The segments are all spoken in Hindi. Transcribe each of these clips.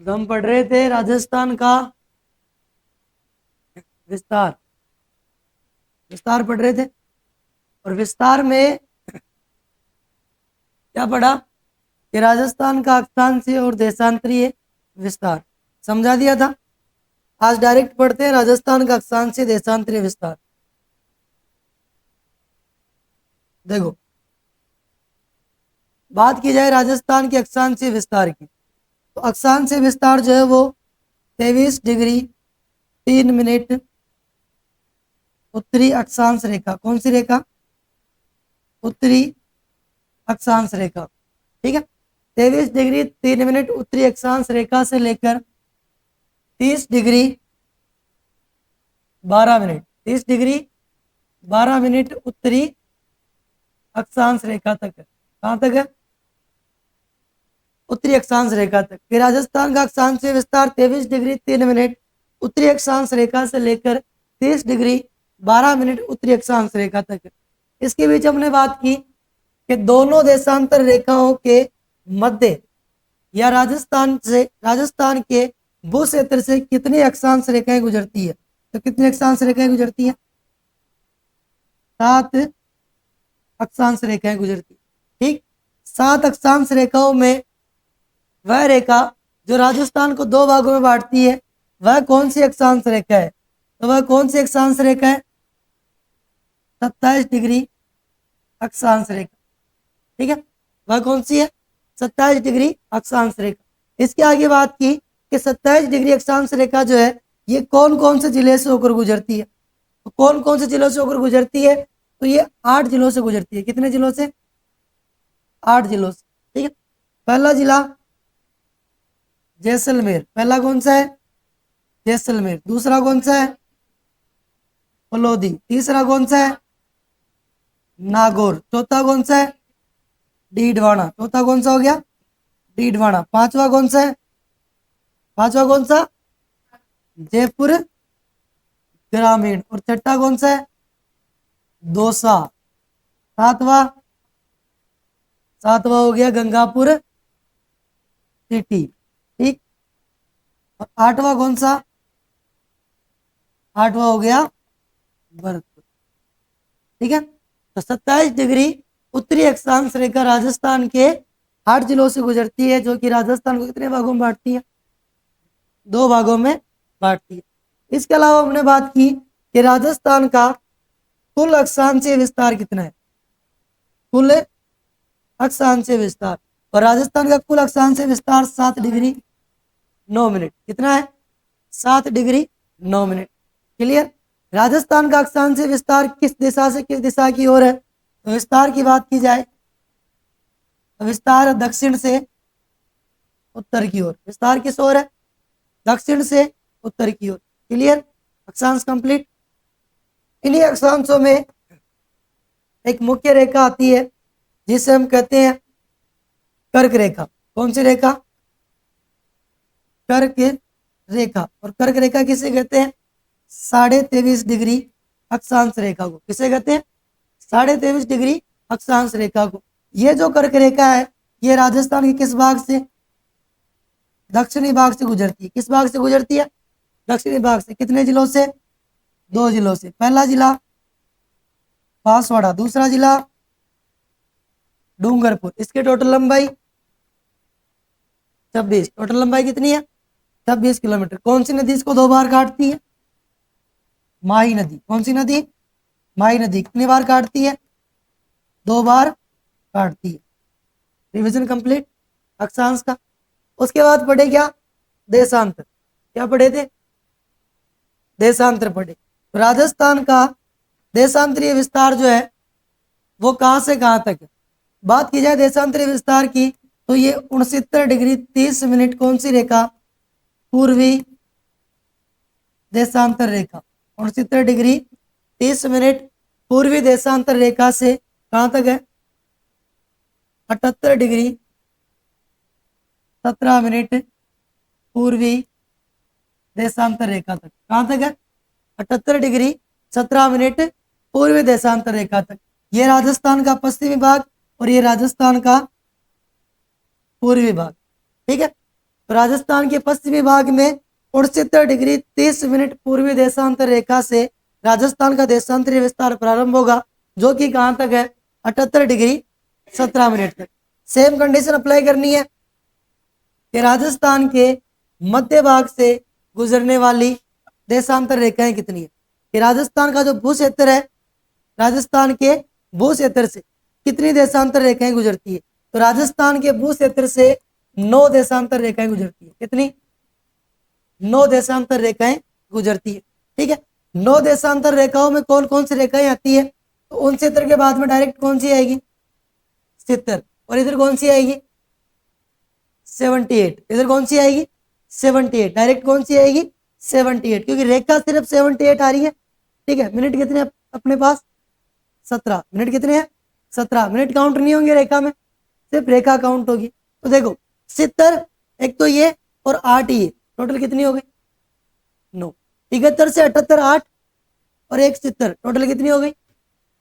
तो हम पढ़ रहे थे राजस्थान का विस्तार विस्तार पढ़ रहे थे। और विस्तार में क्या पढ़ा कि राजस्थान का अक्षांशीय और देशांतरीय विस्तार समझा दिया था। आज डायरेक्ट पढ़ते हैं राजस्थान का अक्षांशीय देशांतरीय विस्तार। देखो, बात की जाए राजस्थान के अक्षांशीय विस्तार की, तो अक्षांशीय विस्तार जो है वो 23 डिग्री 3 मिनट उत्तरी अक्षांश रेखा। कौन सी रेखा? उत्तरी अक्षांश रेखा। ठीक है, 23 डिग्री 3 मिनट उत्तरी अक्षांश रेखा से लेकर 30 डिग्री 12 मिनट 30 डिग्री 12 मिनट उत्तरी अक्षांश रेखा तक है। कहाँ तक है? उत्तरी अक्षांश रेखा तक। कि राजस्थान का अक्षांशीय विस्तार 23 डिग्री 3 मिनट उत्तरी अक्षांश रेखा से लेकर 30 डिग्री 12 मिनट उत्तरी अक्षांश रेखा तक है। इसके बीच हमने बात की कि दोनों देशांतर रेखाओं के मध्य या राजस्थान के भू क्षेत्र से कितनी अक्षांश रेखाएं गुजरती है? तो कितनी अक्षांश रेखाएं गुजरती है? 7 अक्षांश रेखाएं गुजरती है। ठीक, 7 अक्षांश रेखाओं में वह रेखा जो राजस्थान को 2 भागों में बांटती है वह कौन सी अक्षांश रेखा है? तो वह कौन सी अक्षांश रेखा है? 27 डिग्री अक्षांश रेखा। ठीक है, वह कौन सी है? 27 डिग्री अक्षांश रेखा। इसके आगे बात की कि 27 डिग्री अक्षांश रेखा जो है ये कौन कौन से जिले से होकर गुजरती है? तो कौन कौन से जिलों से होकर गुजरती है? तो ये 8 जिलों से गुजरती है। कितने जिलों से? 8 जिलों से। ठीक है, पहला जिला जैसलमेर। पहला कौन सा है? जैसलमेर। दूसरा कौन सा है? फलोदी। तीसरा कौन सा है? नागौर। चौथा कौन सा है? डीडवाना। चौथा कौन सा हो गया? डीडवाना। पांचवा कौन सा है? पांचवा कौन सा? जयपुर ग्रामीण। और छठा कौन सा है? दौसा। सातवां हो गया गंगापुर सिटी। ठीक, और आठवां कौन सा? आठवां हो गया भरतपुर। ठीक है, तो 27 डिग्री उत्तरी अक्षांश रेखा राजस्थान के 8 जिलों से गुजरती है, जो कि राजस्थान को कितने भागों में बांटती है? 2 भागों में बांटती है। इसके अलावा हमने बात की कि राजस्थान का कुल अक्षांशीय विस्तार कितना है? कुल अक्षांशीय विस्तार, और राजस्थान का कुल अक्षांशीय विस्तार 7 डिग्री 9 मिनट। कितना है? 7 डिग्री 9 मिनट। क्लियर? राजस्थान का अक्षांशीय विस्तार किस दिशा से किस दिशा की ओर है? तो विस्तार की बात की जाए तो विस्तार दक्षिण से उत्तर की ओर। विस्तार किस ओर है? दक्षिण से उत्तर की ओर। क्लियर? अक्षांश कंप्लीट। इन्हीं अक्षांशों में एक मुख्य रेखा आती है जिसे हम कहते हैं कर्क रेखा। कौन सी रेखा? कर्क रेखा। और कर्क रेखा किसे कहते हैं? 23.5 डिग्री अक्षांश रेखा को। किसे कहते हैं? 23.5 डिग्री अक्षांश रेखा को। ये जो कर्क रेखा है ये राजस्थान के किस भाग से? दक्षिणी भाग से गुजरती है। किस भाग से गुजरती है? दक्षिणी भाग से। कितने जिलों से? 2 जिलों से। पहला जिला बांसवाड़ा, दूसरा जिला डूंगरपुर। इसकी टोटल लंबाई 26। टोटल लंबाई कितनी है? 26 किलोमीटर। कौन सी नदी इसको 2 बार काटती है? माही नदी। कौन सी नदी? माही नदी। कितनी बार काटती है? 2 बार काटती है। रिवीजन कंप्लीट अक्षांश का। उसके बाद पढ़े क्या? देशांतर। क्या पढ़े थे? देशांतर पढ़े। राजस्थान का देशांतरीय विस्तार जो है वो कहां से कहां तक है? बात की जाए देशांतरीय विस्तार की तो ये 69 डिग्री 30 मिनट कौन सी रेखा? पूर्वी देशांतर रेखा। 69 डिग्री 30 मिनट पूर्वी देशांतर रेखा से कहां तक है? 78 डिग्री 17 मिनट पूर्वी देशांतर रेखा तक। कहां तक है? 78 डिग्री 17 मिनट पूर्वी देशांतर रेखा तक। ये राजस्थान का पश्चिमी भाग और ये राजस्थान का पूर्वी भाग। ठीक है, तो राजस्थान के पश्चिमी भाग में 69 डिग्री 30 मिनट पूर्वी देशांतर रेखा से राजस्थान का देशांतरीय विस्तार प्रारंभ होगा, जो कि कहाँ तक है 78 डिग्री 17 मिनट तक। सेम कंडीशन अप्लाई करनी है कि राजस्थान के मध्य भाग से गुजरने वाली देशांतर रेखाएं कितनी है, कि राजस्थान का जो भू क्षेत्र है, राजस्थान के भू क्षेत्र से कितनी देशांतर रेखाएं गुजरती है। तो राजस्थान के भू क्षेत्र से 9 देशांतर रेखाएं गुजरती है। कितनी? 9 देशांतर रेखाएं गुजरती है। ठीक है, 9 देशांतर रेखाओं में कौन कौन सी रेखाएं आती है? तो उन क्षेत्र के बाद में डायरेक्ट कौन सी आएगी? 70। और इधर कौन सी आएगी? 78। इधर कौन सी आएगी? 78। डायरेक्ट कौन सी आएगी? 78, क्योंकि रेखा सिर्फ 78 आ रही है। ठीक है, मिनट कितने अपने पास? 17 मिनट। कितने हैं? 17 मिनट। काउंट नहीं होंगे रेखा में, सिर्फ रेखा काउंट होगी। तो देखो 70, एक तो ये और 8 ये, टोटल कितनी हो गई? 9। 71 से 78 8 और 1 70, टोटल कितनी हो गई?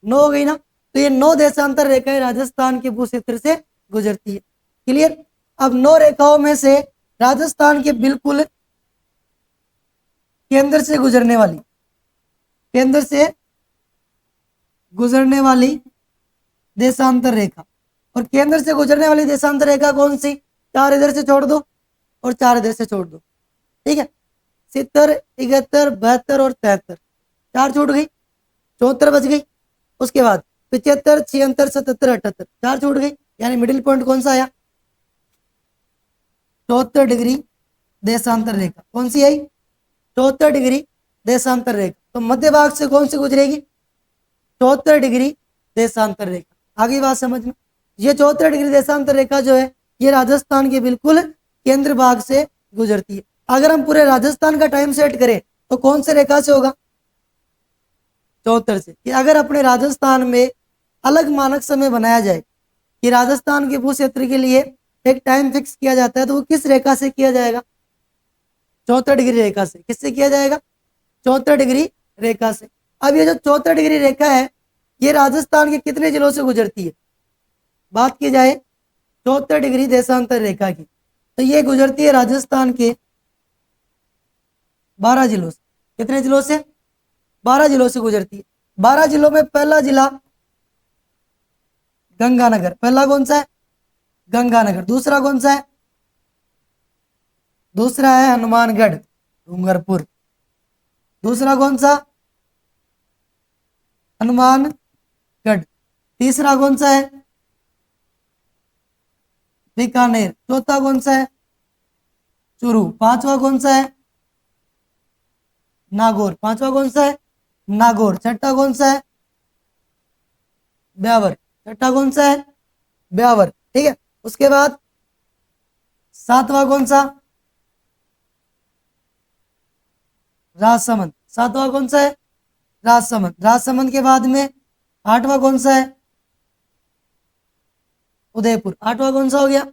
9 हो गई ना। तो ये 9 देशांतर रेखाएं राजस्थान के भू क्षेत्र से गुजरती है। क्लियर? अब 9 रेखाओं में से राजस्थान के बिल्कुल केंद्र से गुजरने वाली, केंद्र से गुजरने वाली देशांतर रेखा, और केंद्र से गुजरने वाली देशांतर रेखा कौन सी? 4 इधर से छोड़ दो और 4 इधर से छोड़ दो। ठीक है, 70 71 72 और 73, 4 छूट गई, 74 बच गई। उसके बाद 75 76 77 78, 4 छूट गई। यानी मिडिल पॉइंट कौन सा आया? 74 डिग्री देशांतर रेखा। कौन सी आई? 74 डिग्री देशांतर रेखा। तो मध्य भाग से कौन सी गुजरेगी? 74 डिग्री देशांतर रेखा। आगे बात समझ में? ये 74 डिग्री देशांतर रेखा जो है, ये राजस्थान के बिल्कुल केंद्र भाग से गुजरती है। अगर हम पूरे राजस्थान का टाइम सेट करें तो कौन से रेखा से होगा? 74 से। कि अगर अपने राजस्थान में अलग मानक समय बनाया जाए कि राजस्थान के भू क्षेत्र के लिए एक टाइम फिक्स किया जाता है, तो वो किस रेखा से किया जाएगा? 74 डिग्री रेखा से। किससे किया जाएगा? 74 डिग्री रेखा से। अब ये जो 74 डिग्री रेखा है, ये राजस्थान के कितने जिलों से गुजरती है? बात की जाए 74 डिग्री देशांतर रेखा की, तो ये गुजरती है राजस्थान के 12 जिलों से। कितने जिलों से? 12 जिलों से गुजरती है। 12 जिलों में पहला जिला गंगानगर। पहला कौन सा है? गंगानगर। दूसरा कौन सा है? दूसरा है हनुमानगढ़ डूंगरपुर। दूसरा कौन सा? हनुमानगढ़। तीसरा कौन सा है? बीकानेर। चौथा कौन सा है? चूरू। पांचवा कौन सा है? नागौर। पांचवा कौन सा है? नागौर। छठा कौन सा है? ब्यावर। छठा कौन सा है? ब्यावर। ठीक है, उसके बाद सातवां कौन सा? राजसमंद। सातवां कौन सा है? राजसमंद। राजसमंद के बाद में आठवां कौन सा है? उदयपुर। आठवां कौन सा हो गया?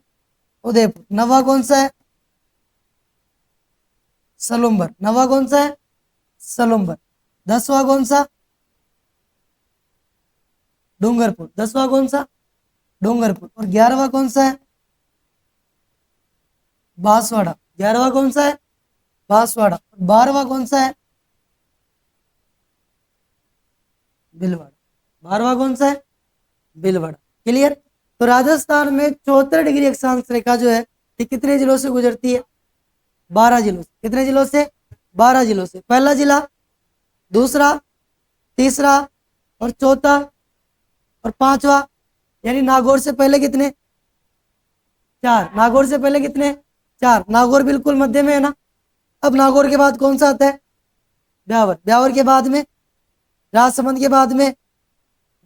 उदयपुर। नवा कौन सा है? सलूम्बर। नवा कौन सा है? सलूम्बर। 10वां कौन सा? डूंगरपुर। 10वां कौन सा? डूंगरपुर। और 11वां कौन सा है? बांसवाड़ा। 11वां कौन सा है? बांसवाड़ा। 12वां कौन सा है? भीलवाड़ा। 12वां कौन सा है? भीलवाड़ा। क्लियर? तो राजस्थान में 74 डिग्री अक्षांश रेखा जो है, ये कितने जिलों से गुजरती है? 12 जिलों से। कितने जिलों से? 12 जिलों से। पहला जिला, दूसरा, तीसरा और चौथा और पांचवा। यानी नागौर से पहले कितने? 4। नागौर से पहले कितने? 4। नागौर बिल्कुल मध्य में है ना। अब नागौर के बाद कौन सा आता है? ब्यावर। ब्यावर के बाद में राजसमंद के बाद में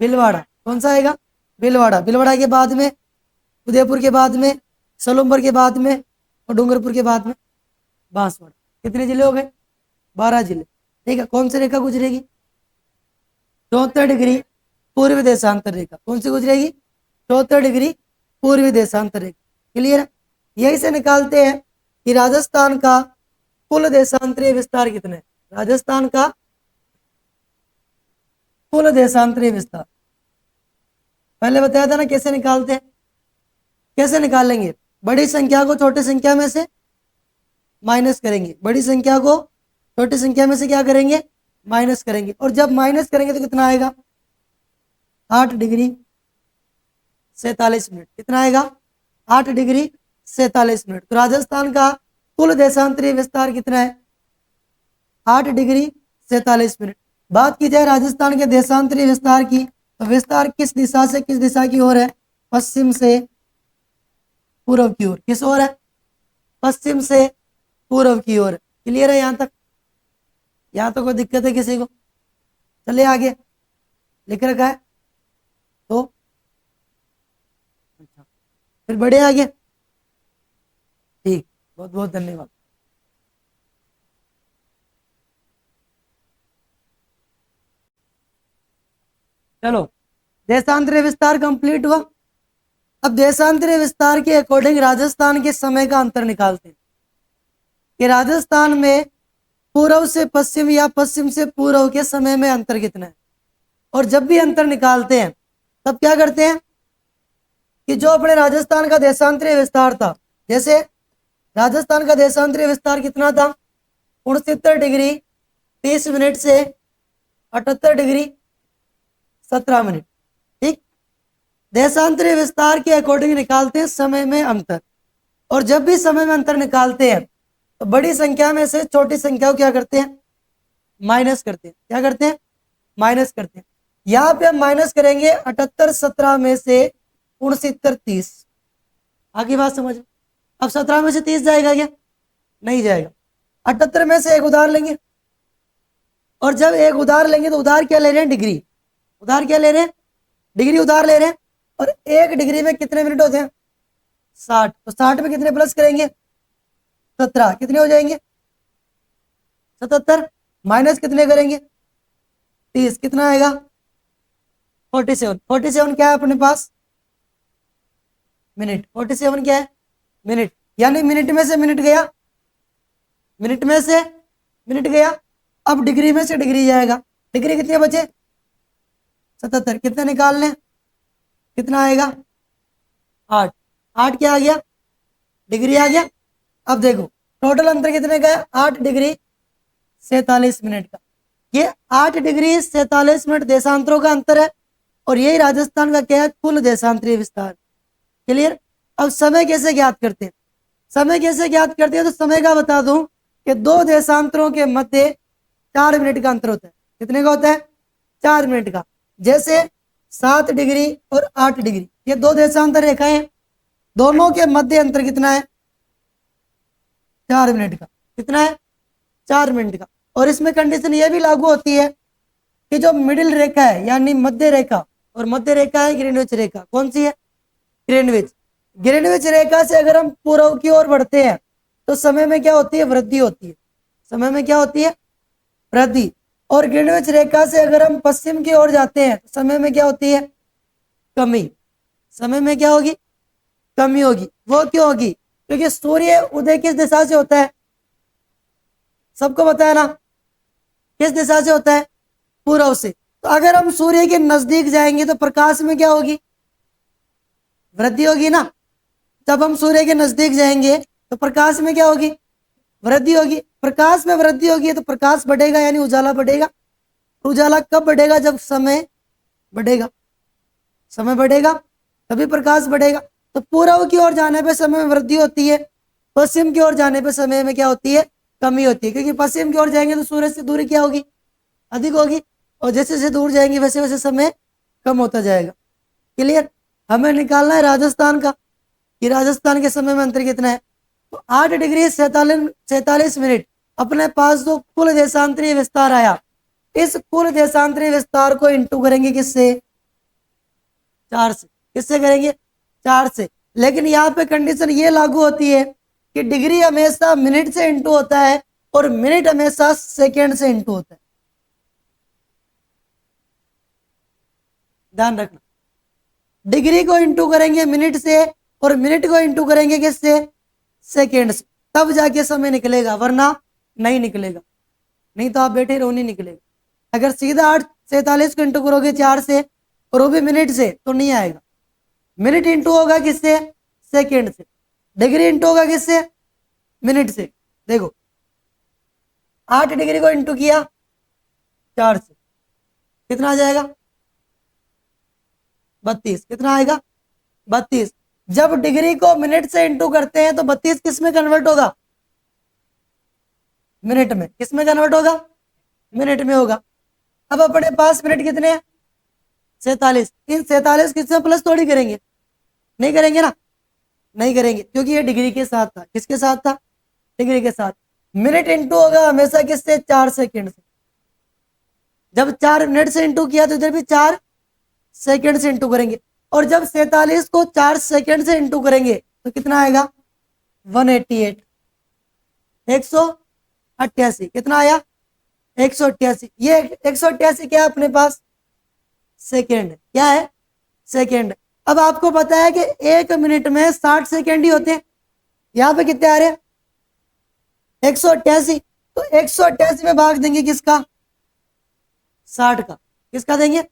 भीलवाड़ा। कौन सा आएगा? भीलवाड़ा। भीलवाड़ा के बाद में उदयपुर के बाद में सलूम्बर के बाद में और डूंगरपुर के बाद में बांसवाड़ा। कितने जिले हो गए? 12 जिले। ठीक है, कौन सी रेखा गुजरेगी? 74 डिग्री पूर्वी देशांतर रेखा। कौन सी गुजरेगी? 74 डिग्री पूर्वी देशांतर रेखा। क्लियर है? यही से निकालते हैं कि राजस्थान का कुल देशांतरीय विस्तार कितना है। राजस्थान का कुल देशांतरीय विस्तार पहले बताया था ना, कैसे निकालते हैं? कैसे निकालेंगे? बड़ी संख्या को छोटी संख्या में से माइनस करेंगे, बड़ी संख्या को छोटी संख्या में से क्या करेंगे, माइनस करेंगे। और जब माइनस करेंगे तो कितना आएगा, 8 डिग्री 47 मिनट। कितना आएगा, 8 डिग्री 47 मिनट। तो राजस्थान का कुल देशांतरीय विस्तार कितना है, 8 डिग्री 47 मिनट। बात की जाए राजस्थान के देशांतरीय विस्तार की, तो विस्तार किस दिशा से किस दिशा की ओर है, पश्चिम से पूर्व की ओर। किस ओर है, पश्चिम से पूर्व की ओर। क्लियर है यहाँ तक, यहाँ तो कोई दिक्कत है किसी को, चलिए आगे लिख रखा है तो अच्छा, फिर बढ़े आगे। ठीक, बहुत बहुत धन्यवाद। चलो, देशांतरीय विस्तार कंप्लीट हुआ। अब देशांतरीय विस्तार के अकॉर्डिंग राजस्थान के समय का अंतर निकालते हैं कि राजस्थान में पूर्व से पश्चिम या पश्चिम से पूर्व के समय में अंतर कितना है। और जब भी अंतर निकालते हैं तब क्या करते हैं कि जो अपने राजस्थान का देशांतरीय विस्तार था, जैसे राजस्थान का देशांतरीय विस्तार कितना था, 69 डिग्री 30 मिनट से 78 डिग्री 17 मिनट। ठीक, देशांतरीय विस्तार के अकॉर्डिंग निकालते हैं समय में अंतर। और जब भी समय में अंतर निकालते हैं तो बड़ी संख्या में से छोटी संख्या को क्या करते हैं, माइनस करते हैं। क्या करते हैं, माइनस करते हैं। यहाँ पे हम माइनस करेंगे 78 17 में से 69 30। आगे बात समझ, अब 17 में से 30 जाएगा क्या, नहीं जाएगा। 78 में से एक उधार लेंगे, और जब एक उधार लेंगे तो उधार क्या ले रहे हैं, डिग्री। उधार क्या ले रहे हैं, डिग्री उधार ले रहे हैं। और एक डिग्री में कितने मिनट होते हैं, 60। तो 60 में कितने प्लस करेंगे, 17, कितने हो जाएंगे 77। माइनस कितने करेंगे, 30, कितना आएगा 47। 47 क्या है अपने पास, मिनट। 47 क्या है, मिनट। यानी मिनट में से मिनट गया, मिनट में से मिनट गया। अब डिग्री में से डिग्री जाएगा, डिग्री कितने बचे, 77। कितने निकाल लें, कितना आएगा 8। 8 क्या आ गया, डिग्री आ गया। अब देखो टोटल अंतर कितने का है, 8 डिग्री 47 मिनट का। ये 8 डिग्री 47 मिनट देशांतरों का अंतर है। और यही राजस्थान का क्या है, कुल देशांतरीय विस्तार। क्लियर। अब समय कैसे ज्ञात करते हैं, समय कैसे ज्ञात करते हैं, तो समय का बता दूं कि दो देशांतरों के मध्य 4 मिनट का अंतर होता है। कितने का होता है, 4 मिनट का। जैसे 7 डिग्री और 8 डिग्री, ये दो देशांतर रेखाएं हैं, दोनों के मध्य अंतर कितना है, 4 मिनट का। कितना है, 4 मिनट का। और इसमें कंडीशन ये भी लागू होती है कि जो मिडिल रेखा है यानी मध्य रेखा, और मध्य रेखा है ग्रीनविच रेखा। कौन सी है, ग्रीनविच। ग्रीनविच रेखा से अगर हम पूर्व की ओर बढ़ते हैं तो समय में क्या होती है, वृद्धि होती है। समय में क्या होती है, वृद्धि। और ग्रीनविच रेखा से अगर हम पश्चिम की ओर जाते हैं तो समय में क्या होती है, कमी। समय में क्या होगी, कमी होगी। वो क्यों होगी, क्योंकि सूर्य उदय किस दिशा से होता है, सबको पता है ना, किस दिशा से होता है, पूर्व से। तो अगर हम सूर्य के नजदीक जाएंगे तो प्रकाश में क्या होगी, वृद्धि होगी ना। जब हम सूर्य के नजदीक जाएंगे तो प्रकाश में क्या होगी, वृद्धि होगी। प्रकाश में वृद्धि होगी तो प्रकाश बढ़ेगा यानी उजाला बढ़ेगा। उजाला कब बढ़ेगा, जब समय बढ़ेगा। समय बढ़ेगा तभी प्रकाश बढ़ेगा। तो पूर्व की ओर जाने पे समय में वृद्धि होती है, पश्चिम की ओर जाने पे समय में क्या होती है, कमी होती है। क्योंकि पश्चिम की ओर जाएंगे तो सूर्य से दूरी क्या होगी, अधिक होगी। और जैसे जैसे दूर जाएंगे वैसे वैसे समय कम होता जाएगा। क्लियर। हमें निकालना है राजस्थान का कि राजस्थान के समय में अंतर कितना है। तो 8 डिग्री 47 मिनट अपने पास जो कुल देशांतरीय विस्तार आया, इस कुल देशांतरीय विस्तार को इंटू करेंगे किससे, 4 से। किससे करेंगे, 4 से। लेकिन यहाँ पे कंडीशन ये लागू होती है कि डिग्री हमेशा मिनट से इंटू होता है और मिनट हमेशा सेकेंड से इंटू होता है। ध्यान रखना, डिग्री को इंटू करेंगे मिनट से और मिनट को इंटू करेंगे किससे, सेकेंड से। तब जाके समय निकलेगा, वरना नहीं निकलेगा। नहीं तो आप बैठे रहो, नहीं निकलेगा। अगर सीधा 8:47 को इंटू करोगे 4 से और वो भी मिनट से तो नहीं आएगा। मिनट इंटू होगा किससे, सेकेंड से। डिग्री इंटू होगा किससे, मिनट से। देखो 8 डिग्री को इंटू किया 4 से, कितना आ जाएगा 32। कितना आएगा 32। जब डिग्री को मिनट से इंटू करते हैं तो 32 किस में कन्वर्ट होगा, मिनट में। किस में कन्वर्ट होगा, मिनट में होगा। अब अपने पास मिनट कितने हैं 47। इन 47 किसमें प्लस थोड़ी करेंगे, नहीं करेंगे ना, नहीं करेंगे, क्योंकि ये डिग्री के साथ था। किसके साथ था, डिग्री के साथ। मिनट इंटू होगा हमेशा किससे, 4 सेकेंड से। जब 4 मिनट से इंटू किया तो इधर भी 4 सेकेंड से इंटू करेंगे। और जब 47 को 4 सेकेंड से इंटू करेंगे तो कितना आएगा 188, 188। कितना आया 188। ये 188 क्या है अपने पास, सेकेंड। क्या है, सेकेंड। अब आपको पता है कि 1 मिनट में 60 सेकेंड ही होते हैं। यहां पे कितने आ रहे हैं 188। तो 188 में भाग देंगे किसका, 60 का। किसका देंगे,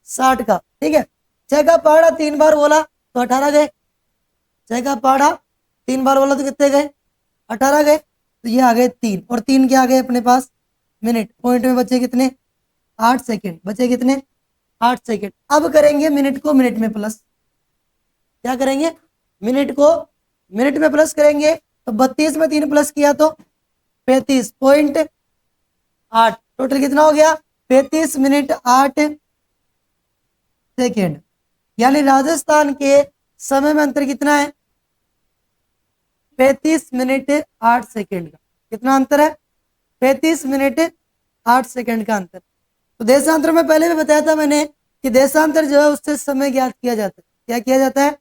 60 का। ठीक है, 6 का पहाड़ा 3 बार बोला तो 18 गए। 6 का पहाड़ा 3 बार बोला तो कितने गए, 18 गए। तो ये आ गए 3, और 3 क्या आ गए अपने पास, मिनट। पॉइंट में बचे कितने, 8 सेकेंड। बचे कितने, 8 सेकेंड। अब करेंगे मिनट को मिनट में प्लस। क्या करेंगे, मिनट को मिनट में प्लस करेंगे। तो 32 में 3 प्लस किया तो 35.8। टोटल कितना हो गया 35 मिनट 8 सेकेंड। यानी राजस्थान के समय में अंतर कितना है, 35 मिनट 8 सेकेंड का। कितना अंतर है, 35 मिनट 8 सेकेंड का अंतर। तो देशांतर में पहले भी बताया था मैंने कि देशांतर जो है उससे समय ज्ञात किया जाता है। क्या किया जाता है,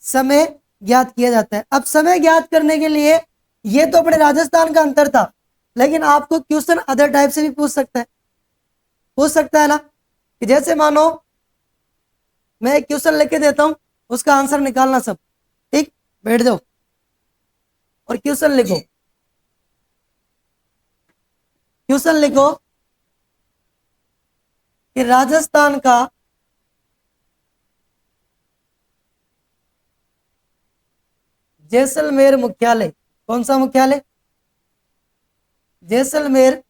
समय ज्ञात किया जाता है। अब समय ज्ञात करने के लिए, ये तो अपने राजस्थान का अंतर था, लेकिन आपको क्वेश्चन अदर टाइप से भी पूछ सकता है ना। कि जैसे मानो मैं एक क्वेश्चन लेके देता हूं, उसका आंसर निकालना सब। ठीक, बैठ जाओ और क्वेश्चन लिखो। क्वेश्चन लिखो कि राजस्थान का जैसलमेर मुख्यालय, कौन सा मुख्यालय, जैसलमेर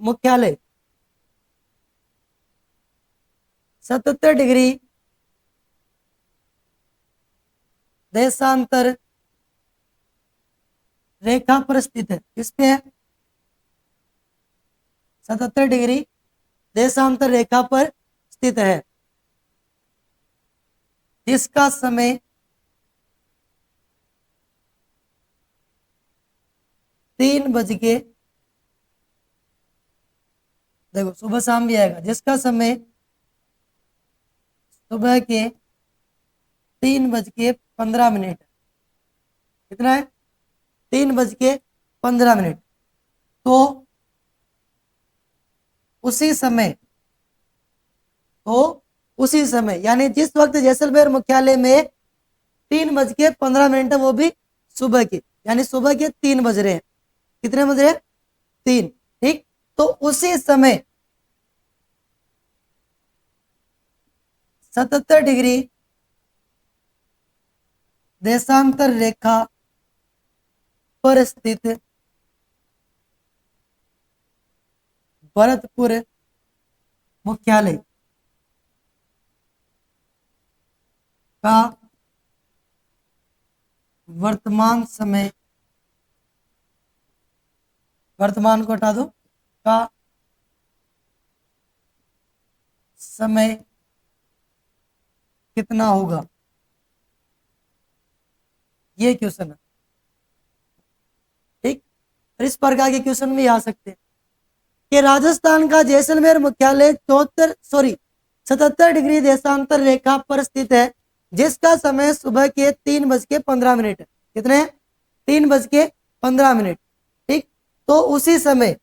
मुख्यालय 77 डिग्री देशांतर रेखा पर स्थित है। किस पे है, 77 डिग्री देशांतर रेखा पर स्थित है, जिसका समय 3 बज के, देखो सुबह शाम भी आएगा, जिसका समय सुबह के 3:15। कितना है, 3:15। तो उसी समय, यानी जिस वक्त जैसलमेर मुख्यालय में 3:15 है वो भी सुबह के, यानी सुबह के 3 बज रहे हैं। कितने बज रहे हैं, 3। ठीक, तो उसी समय 77 डिग्री देशांतर रेखा पर स्थित भरतपुर मुख्यालय का वर्तमान समय, वर्तमान को हटा दो, का समय कितना होगा। ये क्वेश्चन है। ठीक, इस प्रकार के क्वेश्चन भी आ सकते हैं कि राजस्थान का जैसलमेर मुख्यालय 77 डिग्री देशांतर रेखा पर स्थित है, जिसका समय सुबह के 3:15 है। कितने, 3:15। ठीक, तो उसी समय,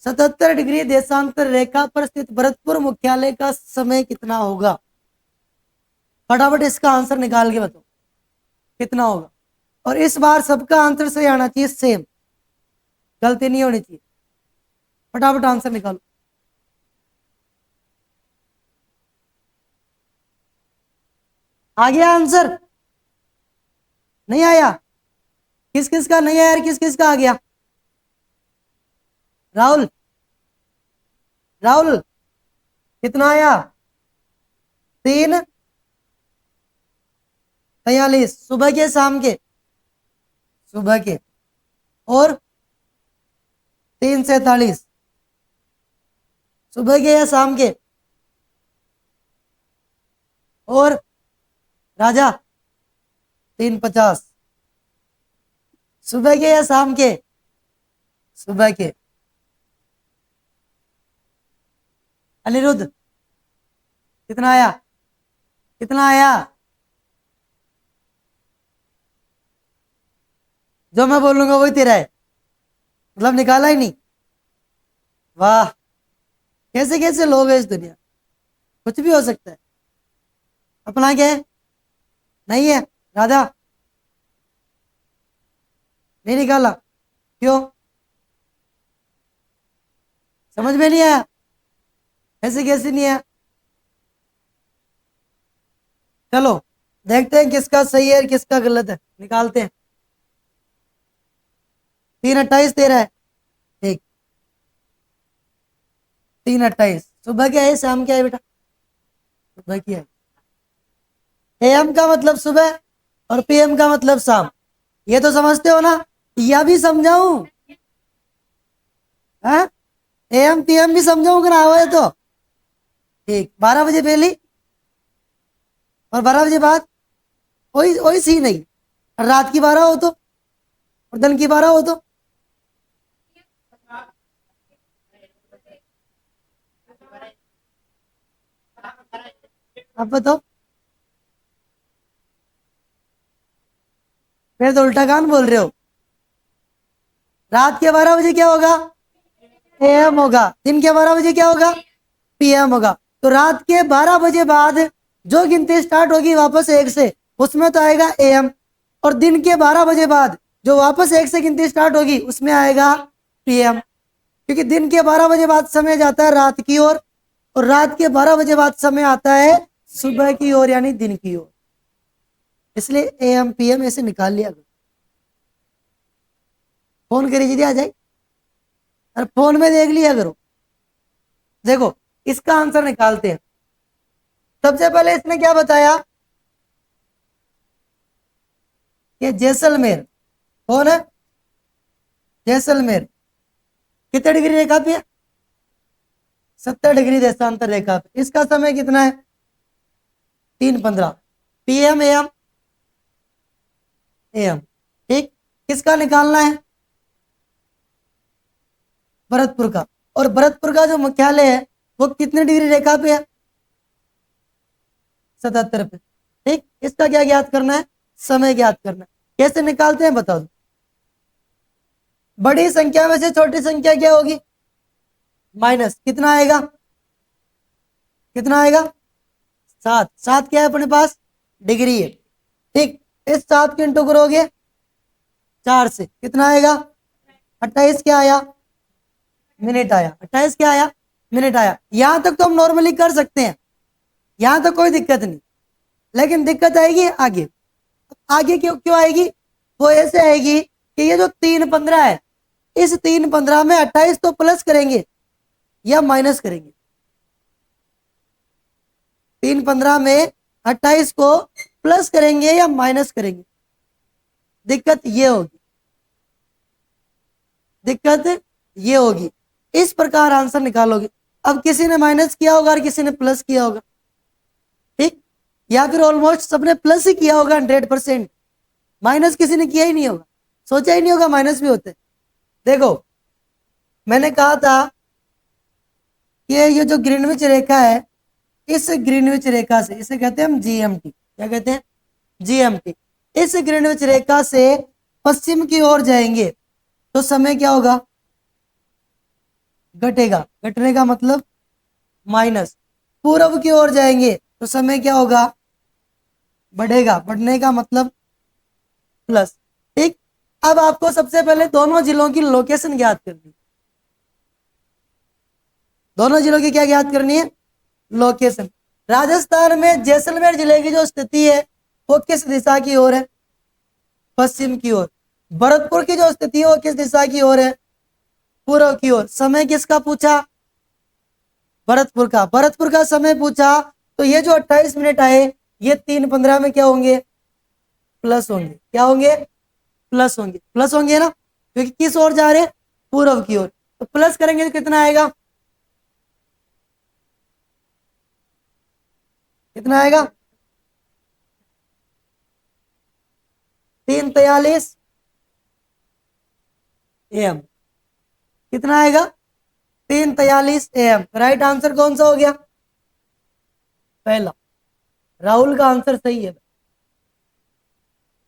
77 डिग्री देशांतर रेखा पर स्थित भरतपुर मुख्यालय का समय कितना होगा। फटाफट इसका आंसर निकाल के बताओ कितना होगा। और इस बार सबका आंसर सही आना चाहिए, सेम, गलती नहीं होनी चाहिए। फटाफट आंसर निकालो। आ गया आंसर? नहीं आया? किस किस का नहीं आया यार, किस किस का आ गया? राहुल, राहुल कितना आया? 3:43 सुबह के शाम के? सुबह के। और 3:47 सुबह के या शाम के? और राजा 3:50 सुबह के या शाम के? सुबह के। अनिरुद्ध कितना आया? कितना आया? जो मैं बोलूंगा वही तेरा है, मतलब निकाला ही नहीं? वाह, कैसे कैसे लोग हैं इस दुनिया, कुछ भी हो सकता है। अपना क्या है? नहीं है? राधा नहीं निकाला, क्यों? समझ में नहीं आया? ऐसे कैसे नहीं आया? चलो देखते हैं किसका सही है और किसका गलत है, निकालते हैं। 3:28 तेरा है, ठीक। 3:28 सुबह क्या है शाम क्या है बेटा? सुबह की है। एएम का मतलब सुबह और पीएम का मतलब शाम, ये तो समझते हो ना? यह भी समझाऊं? हाँ, एएम पीएम भी समझाऊं ना? आवाज तो ठीक। 12 बजे पहली और 12 बजे बाद, वही वही सी नहीं। रात की 12 हो तो और दिन की 12 हो तो? अब बताओ, फिर तो उल्टा कान बोल रहे हो। रात के 12 बजे क्या होगा? एएम होगा। दिन के 12 बजे क्या होगा? पीएम होगा। तो रात के 12 बजे बाद जो गिनती स्टार्ट होगी वापस एक से, उसमें तो आएगा एएम। और दिन के 12 बजे बाद जो वापस एक से गिनती स्टार्ट होगी उसमें आएगा पीएम। क्योंकि दिन के 12 बजे बाद समय जाता है रात की ओर, और रात के 12 बजे बाद समय आता है सुबह की ओर, यानी दिन की ओर। इसलिए एएम पीएम ऐसे निकाल लिया करो। फोन करी जी आ जाए, और फोन में देख लिया करो। देखो इसका आंसर निकालते हैं। सबसे पहले इसने क्या बताया कि जैसलमेर, कौन है? जैसलमेर कितने डिग्री रेखा पे है? 70 डिग्री देशांतर रेखा पे। इसका समय कितना है? 3:15। PM am? एएम, ठीक। किसका निकालना है? भरतपुर का। और भरतपुर का जो मुख्यालय है वो कितने डिग्री रेखा पे है? 77 पे, ठीक। इसका क्या ज्ञात करना है? समय ज्ञात करना है। कैसे निकालते हैं बता दो। बड़ी संख्या में से छोटी संख्या क्या होगी? माइनस। कितना आएगा? कितना आएगा? 7। 7 क्या है अपने पास? डिग्री है, ठीक। इस 7 के इंटू करोगे 4 से, कितना आएगा? 28 क्या आया? मिनट आया। 28 क्या आया? मिनट आया। यहां तक तो हम नॉर्मली कर सकते हैं, यहां तक कोई दिक्कत नहीं। लेकिन दिक्कत आएगी आगे। आगे क्यों क्यों आएगी? वो ऐसे आएगी कि ये जो 3:15 है, इस 3:15 में 28 तो प्लस करेंगे या माइनस करेंगे? 3:15 में 28 को प्लस करेंगे या माइनस करेंगे? दिक्कत ये होगी, दिक्कत ये होगी। इस प्रकार आंसर निकालोगे। अब किसी ने माइनस किया होगा और किसी ने प्लस किया होगा, ठीक। या फिर ऑलमोस्ट सबने प्लस ही किया होगा 100%, माइनस किसी ने किया ही नहीं होगा, सोचा ही नहीं होगा माइनस भी होते। देखो मैंने कहा था कि ये जो ग्रीनविच रेखा है, इस ग्रीनविच रेखा से, इसे कहते हैं हम जीएमटी। क्या कहते हैं? जीएमटी। इस ग्रीनविच रेखा से पश्चिम की ओर जाएंगे तो समय क्या होगा? घटेगा। घटने का मतलब माइनस। पूर्व की ओर जाएंगे तो समय क्या होगा? बढ़ेगा। बढ़ने का मतलब प्लस, ठीक। अब आपको सबसे पहले दोनों जिलों की लोकेशन ज्ञात करनी। दोनों जिलों की क्या ज्ञात करनी है? लोकेशन। राजस्थान में जैसलमेर जिले की जो स्थिति है वो किस दिशा की ओर है? पश्चिम की ओर। भरतपुर की जो स्थिति है वो किस दिशा की ओर है? पूर्व की ओर। समय किसका पूछा? भरतपुर का। भरतपुर का समय पूछा तो ये जो 28 मिनट आए ये 3:15 में क्या होंगे? प्लस होंगे। क्या होंगे? प्लस होंगे। प्लस होंगे ना, क्योंकि किस ओर जा रहे हैं? पूर्व की ओर। तो प्लस करेंगे तो कितना आएगा? कितना आएगा? 3:43 AM। कितना आएगा? 3:43 AM। राइट आंसर कौन सा हो गया? पहला। राहुल का आंसर सही है।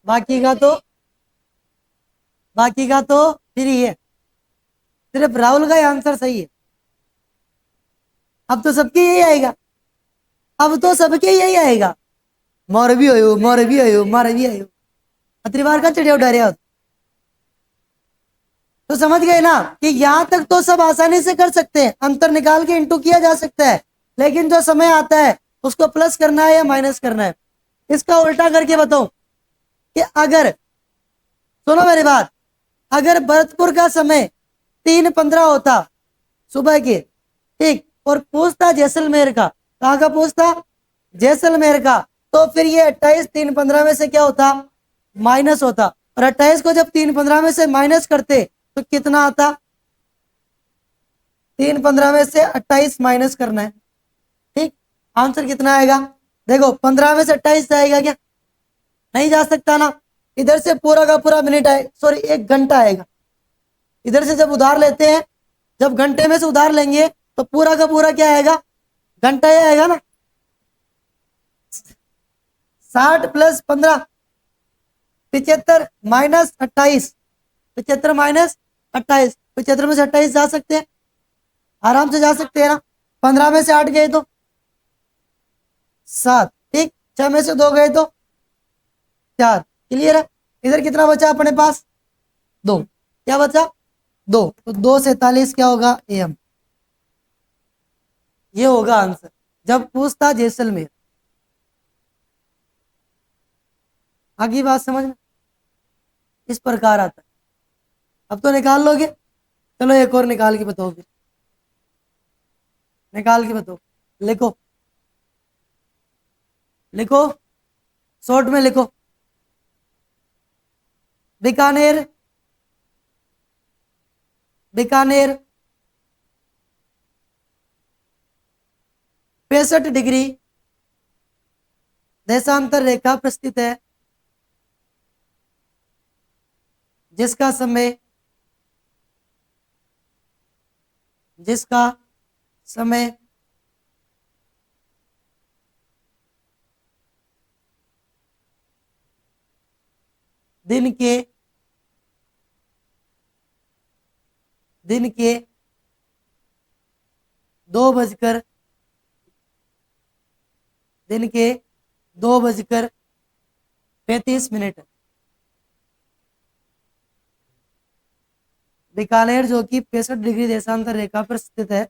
बाकी का तो फिर ही है। सिर्फ राहुल का ही आंसर सही है। अब तो सबके यही आएगा। अब तो सबके यही आएगा। मोरबी हो, मोरबी हो, मोरबी हो। अत्रिवार का चिड़िया उड़ा रहा। तो समझ गए ना कि यहां तक तो सब आसानी से कर सकते हैं, अंतर निकाल के इंटू किया जा सकता है, लेकिन जो समय आता है उसको प्लस करना है या माइनस करना है। इसका उल्टा करके बताओ कि अगर, सुनो मेरी बात, अगर भरतपुर का समय 3:15 होता सुबह के, ठीक, और पूछता जैसलमेर का, कहाँ का पूछता? जैसलमेर का, तो फिर ये 28 3:15 में से क्या होता? माइनस होता। और 28 को जब 3:15 में से माइनस करते तो कितना आता? 3:15 में से 28 माइनस करना है। ठीक, आंसर कितना आएगा? देखो 15 में से 28 जाएगा क्या? नहीं जा सकता ना। इधर से पूरा का पूरा मिनट आए, सॉरी 1 घंटा आएगा। इधर से जब उधार लेते हैं, जब घंटे में से उधार लेंगे तो पूरा का पूरा क्या आएगा? घंटा ही आएगा ना। 60 + 15 75 माइनस 28। 75 माइनस 28, 75 में से 28 जा सकते हैं, आराम से जा सकते हैं ना। 15 में से 8 गए तो 7, ठीक, 6 में से 2 गए तो 4। क्लियर है? इधर कितना बचा अपने पास? 2। क्या बचा? 2। तो 2:47 क्या होगा? AM। ये होगा आंसर जब पूछता जैसलमेर। आगे बात समझ में? इस प्रकार आता है। अब तो निकाल लोगे। चलो एक और निकाल के बताओ फिर। निकाल के बताओ। लिखो, लिखो, शॉर्ट में लिखो। बीकानेर, बीकानेर 65 डिग्री देशांतर रेखा पर स्थित है, जिसका समय दिन के 2:35 बीकानेर जो कि 65 डिग्री देशांतर रेखा पर स्थित है,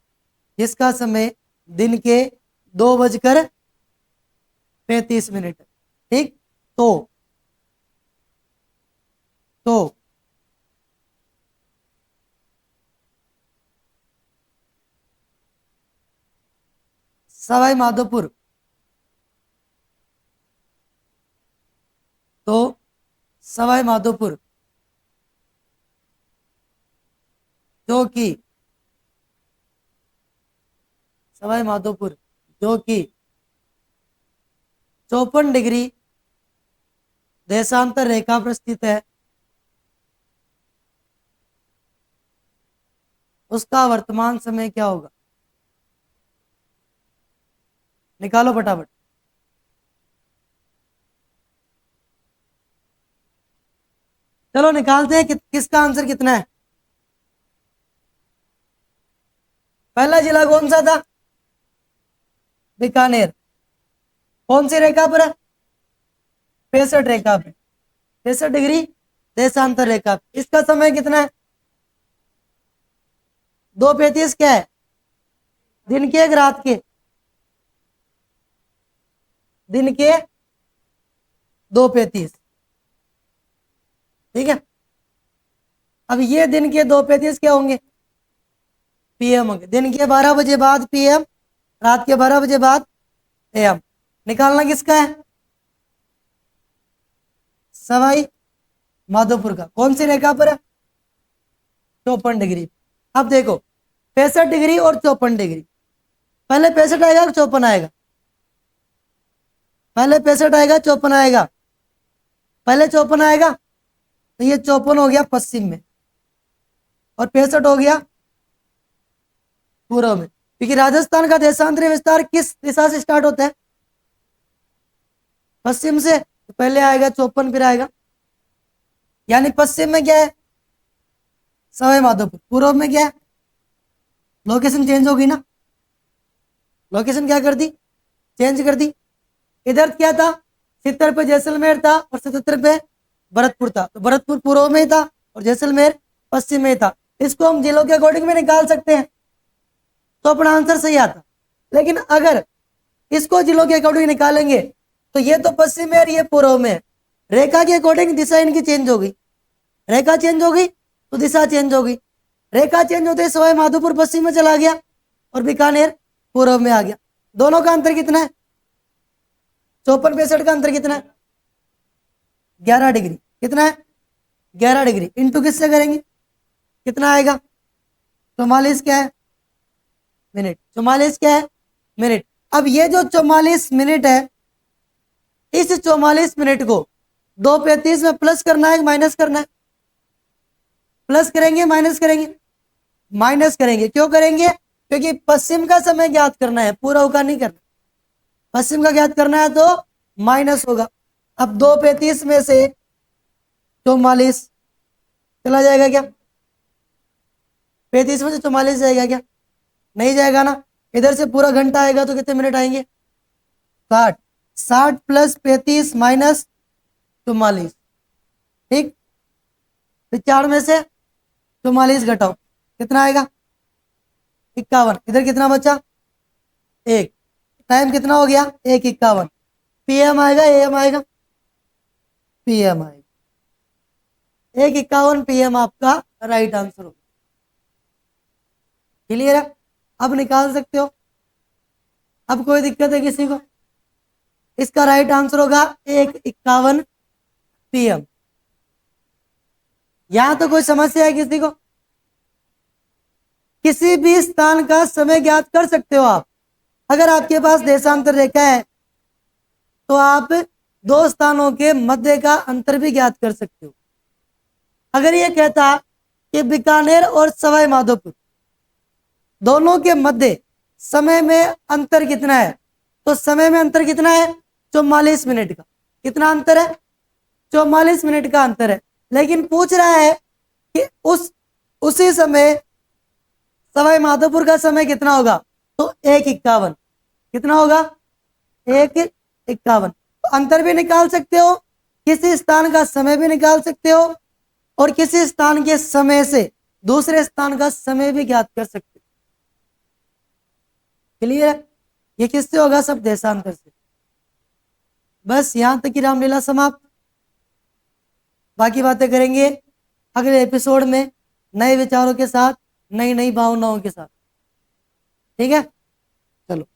जिसका समय दिन के 2:35। ठीक, तो सवाई माधोपुर, सवाई माधोपुर जो कि 54 डिग्री देशांतर रेखा पर स्थित है, उसका वर्तमान समय क्या होगा? निकालो फटाफट। चलो निकालते हैं किसका आंसर कितना है। पहला जिला कौन सा था? बीकानेर। कौन सी रेखा पर है? 65 रेखा पे, 65 डिग्री देशांतर रेखा पे। इसका समय कितना है? 2:35 क्या है? दिन के एक रात के? दिन के 2:35, ठीक है। अब ये दिन के 2:35 क्या होंगे, पीएम होंगे। दिन के 12 बजे बाद पीएम, रात के 12 बजे बाद एएम। निकालना किसका है, सवाई माधोपुर का। कौन सी रेखा पर है, 54 डिग्री। अब देखो 65 डिग्री और 54 डिग्री, पहले 65 आएगा 54 आएगा, पहले 65 आएगा 54 आएगा, पहले 54 आएगा, तो ये 54 हो गया पश्चिम में और 65 हो गया पूर्व में, क्योंकि राजस्थान का देशांतरी विस्तार किस दिशा से स्टार्ट होता है, पश्चिम से। तो पहले आएगा 54 फिर आएगा, यानी पश्चिम में क्या है, सवाई माधोपुर। पूर्व में क्या है, लोकेशन चेंज होगी ना, लोकेशन क्या कर दी, चेंज कर दी। इधर क्या था, 70 पे जैसलमेर था और 77 पे भरतपुर था, तो भरतपुर पूर्व में ही था और जैसलमेर पश्चिम में ही था। इसको हम जिलों के अकॉर्डिंग में निकाल सकते हैं, तो अपना आंसर सही आता। लेकिन अगर इसको जिलों के अकॉर्डिंग निकालेंगे तो ये तो पश्चिम में और ये पूर्व में, रेखा के अकॉर्डिंग दिशा इनकी चेंज हो गई, रेखा चेंज हो गई तो दिशा चेंज हो गई। रेखा चेंज होते सवाई माधोपुर पश्चिम में चला गया और बीकानेर पूर्व में आ गया। दोनों का अंतर कितना है, 54-65 का अंतर कितना है, 11 डिग्री। कितना है, 11 डिग्री। इंटू किससे करेंगे, कितना आएगा, 44 क्या है मिनट, 44 क्या है मिनट। अब ये जो 44 मिनट है, इस 44 मिनट को 2:35 में प्लस करना है माइनस करना है, प्लस करेंगे माइनस करेंगे, माइनस करेंगे। क्यों करेंगे, क्योंकि पश्चिम का समय ज्ञात करना है, पूर्व का नहीं करना। पश्चिम का ज्ञात करना है तो माइनस होगा। अब 2:35 में से 44 चला जाएगा क्या, 35 में से 44 जाएगा क्या, नहीं जाएगा ना। इधर से पूरा घंटा आएगा तो कितने मिनट आएंगे, 60। 60 प्लस 35 माइनस 44, ठीक। फिर 4 में से 44 घटाओ, कितना आएगा, 51। इधर कितना बचा, 1। टाइम कितना हो गया, 1:51। पीएम आएगा एएम आएगा, पीएम आएगा, 1:51 पीएम आपका राइट आंसर होगा। क्लियर है, अब निकाल सकते हो। अब कोई दिक्कत है किसी को, इसका राइट आंसर होगा 1:51 पीएम। यहां तो कोई समस्या है किसी को, किसी भी स्थान का समय ज्ञात कर सकते हो आप। अगर आपके पास देशांतर रेखा है तो आप 2 स्थानों के मध्य का अंतर भी ज्ञात कर सकते हो। अगर ये कहता कि बीकानेर और सवाई माधोपुर दोनों के मध्य समय में अंतर कितना है, तो समय में अंतर कितना है, 44 मिनट का। कितना अंतर है, 44 मिनट का अंतर है। लेकिन पूछ रहा है कि उसी समय सवाई माधोपुर का समय कितना होगा, तो 1:51। कितना होगा, 1:51। तो अंतर भी निकाल सकते हो, किसी स्थान का समय भी निकाल सकते हो, और किसी स्थान के समय से दूसरे स्थान का समय भी ज्ञात कर सकते हो। क्लियर है, ये किससे होगा, सब देशांतर से। बस यहां तक की रामलीला समाप्त। बाकी बातें करेंगे अगले एपिसोड में, नए विचारों के साथ, नई नई भावनाओं के साथ। ठीक है, चलो।